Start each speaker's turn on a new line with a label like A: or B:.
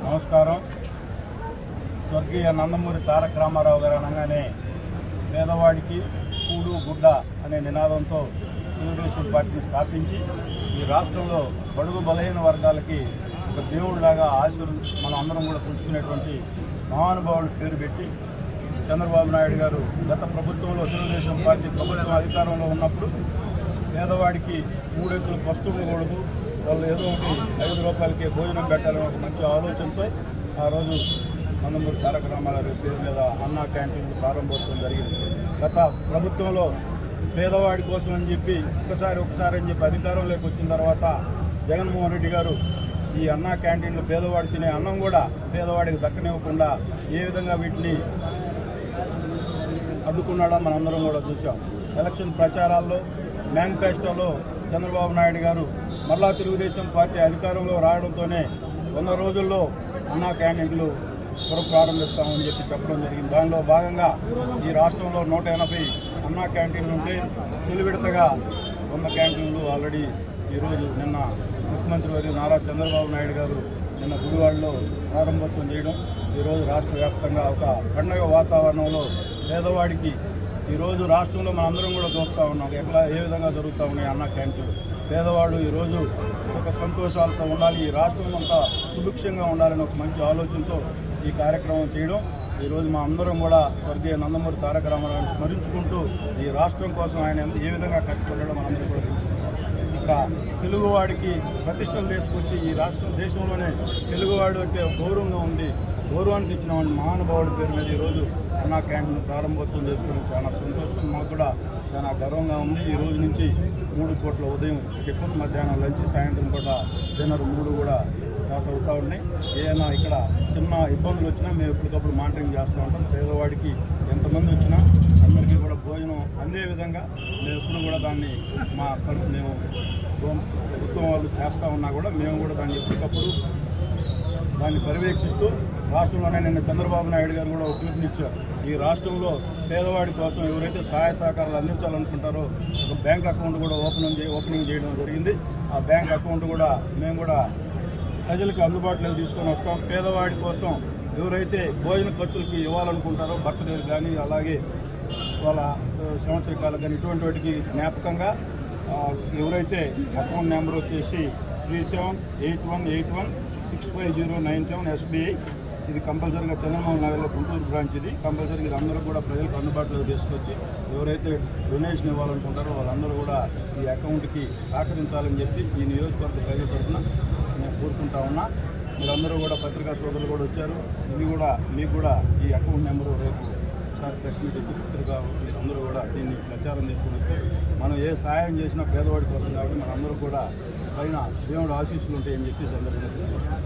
A: నమస్కారం. స్వర్గీయ నందమూరి తారక రామారావు గారు అనగానే పేదవాడికి కూడు గుడ్డ అనే నినాదంతో తెలుగుదేశం పార్టీని స్థాపించి ఈ రాష్ట్రంలో బడుగు బలహీన వర్గాలకి ఒక దేవుడిలాగా మనం అందరం కూడా పుంజుకునేటువంటి మహానుభావుడు పేరు పెట్టి చంద్రబాబు నాయుడు గారు గత ప్రభుత్వంలో తెలుగుదేశం పార్టీ ప్రభుత్వం అధికారంలో ఉన్నప్పుడు పేదవాడికి 3 ఎకరాల వస్తువులు కూడదు, వాళ్ళు ఏదో ఒకటి 5 రూపాయలకే భోజనం పెట్టాలని ఒక మంచి ఆలోచనతో ఆ రోజు నందమూరి తారక రామారావు పేరు మీద అన్నా క్యాంటీన్లు ప్రారంభోత్సవం జరిగింది. గత ప్రభుత్వంలో పేదవాడి కోసం అని చెప్పి ఒకసారి అని చెప్పి అధికారంలోకి వచ్చిన తర్వాత జగన్మోహన్ రెడ్డి గారు ఈ అన్నా క్యాంటీన్లు పేదవాడు తినే అన్నం కూడా పేదవాడికి దక్కనివ్వకుండా ఏ విధంగా వీటిని అడ్డుకున్నాడో మనందరం కూడా చూసాం. ఎలక్షన్ ప్రచారాల్లో మేనిఫెస్టోలో చంద్రబాబు నాయుడు గారు మరలా తెలుగుదేశం పార్టీ అధికారంలో రావడంతోనే 100 రోజుల్లో అన్నా క్యాంటీన్లు ప్రారంభిస్తామని చెప్పి చెప్పడం జరిగింది. దానిలో భాగంగా ఈ రాష్ట్రంలో 180 అన్నా క్యాంటీన్లు ఉంటే తొలి విడతగా 100 క్యాంటీన్లు ఆల్రెడీ ఈరోజు నిన్న ముఖ్యమంత్రి వర్యులు నారా చంద్రబాబు నాయుడు గారు నిన్న గుడివాడలో ప్రారంభోత్సవం చేయడం, ఈరోజు రాష్ట్ర వ్యాప్తంగా ఒక పండగ వాతావరణంలో పేదవాడికి ఈరోజు రాష్ట్రంలో మనందరం కూడా చూస్తూ ఉన్నాం ఏ విధంగా జరుగుతూ ఉన్నాయి అన్నా క్యాంటీన్లు. పేదవాడు ఈరోజు ఒక సంతోషాలతో ఉండాలి, ఈ రాష్ట్రం అంతా సుభిక్షంగా ఉండాలని ఒక మంచి ఆలోచనతో ఈ కార్యక్రమం చేయడం. ఈరోజు మా అందరం కూడా స్వర్గీయ నందమూరి తారక రామారావుని స్మరించుకుంటూ ఈ రాష్ట్రం కోసం ఆయన ఏ విధంగా కష్టపడ్డాడో మనందరం కూడా తెలుసుకుంటాం. ఇక్కడ తెలుగువాడికి ప్రతిష్టలు తీసుకొచ్చి ఈ దేశంలోనే తెలుగువాడు అంటే గౌరవంగా ఉంది, గౌరవానికి ఇచ్చిన మహానుభావుడి పేరు మీద ఈరోజు అన్నా క్యాంటీన్ ప్రారంభోత్సవం చేసుకోవడం చాలా సంతోషం, మాకు కూడా చాలా గర్వంగా ఉంది. ఈ రోజు నుంచి 3 పూట్ల ఉదయం టిఫిన్, మధ్యాహ్నం లంచ్, సాయంత్రం పూట డిన్నర్ 3 కూడా స్టార్ట్ అవుతూ ఉన్నాయి. ఏదైనా ఇక్కడ చిన్న ఇబ్బందులు వచ్చినా మేము ఎప్పటికప్పుడు మానిటరింగ్ చేస్తూ ఉంటాం. పేదవాడికి ఎంతమంది వచ్చినా అందరికీ కూడా భోజనం అందే విధంగా మేము ఎప్పుడు కూడా దాన్ని మేము ప్రభుత్వం వాళ్ళు చేస్తూ ఉన్నా కూడా మేము కూడా దాన్ని ఎప్పటికప్పుడు దాన్ని పర్యవేక్షిస్తూ రాష్ట్రంలోనే నిన్న చంద్రబాబు నాయుడు గారు కూడా ఒక పిలుపునిచ్చారు. ఈ రాష్ట్రంలో పేదవాడి కోసం ఎవరైతే సహాయ సహకారాలు అందించాలనుకుంటారో ఒక బ్యాంక్ అకౌంట్ కూడా ఓపెనింగ్ చేయడం జరిగింది. ఆ బ్యాంక్ అకౌంట్ కూడా మేము కూడా ప్రజలకు అందుబాటులోకి తీసుకొని వస్తాం. పేదవాడి కోసం ఎవరైతే భోజన ఖర్చులకి ఇవ్వాలనుకుంటారో బర్త్డేలు కానీ అలాగే వాళ్ళ సంవత్సరకాలకు కానీ ఇటువంటి వాటికి జ్ఞాపకంగా ఎవరైతే అకౌంట్ నెంబర్ వచ్చేసి 3781816509 SBI, ఇది కంపల్సరీగా చంద్రబాబు నగర్లో గుంటూరు బ్రాంచ్, ఇది కంపల్సరీ ఇది అందరూ కూడా ప్రజలకు అందుబాటులోకి తీసుకొచ్చి ఎవరైతే డొనేషన్ ఇవ్వాలనుకుంటారో వాళ్ళందరూ కూడా ఈ అకౌంట్కి సహకరించాలని చెప్పి ఈ నియోజకవర్గ ప్రజల తరఫున నేను కోరుకుంటా ఉన్నా. మీరందరూ కూడా పత్రికా సోదరులు కూడా వచ్చారు. ఇది కూడా మీకు కూడా ఈ అకౌంట్ నెంబరు రేపు ఒకసారి ప్రెస్ మీట్ వచ్చి పత్రికా మీరందరూ కూడా దీన్ని ప్రచారం తీసుకుని వస్తే మనం ఏ సహాయం చేసినా పేదవాడి కోసం కాబట్టి మనందరూ కూడా పైన దేవుడు ఆశీస్సులు ఉంటాయని చెప్పి సందర్భంగా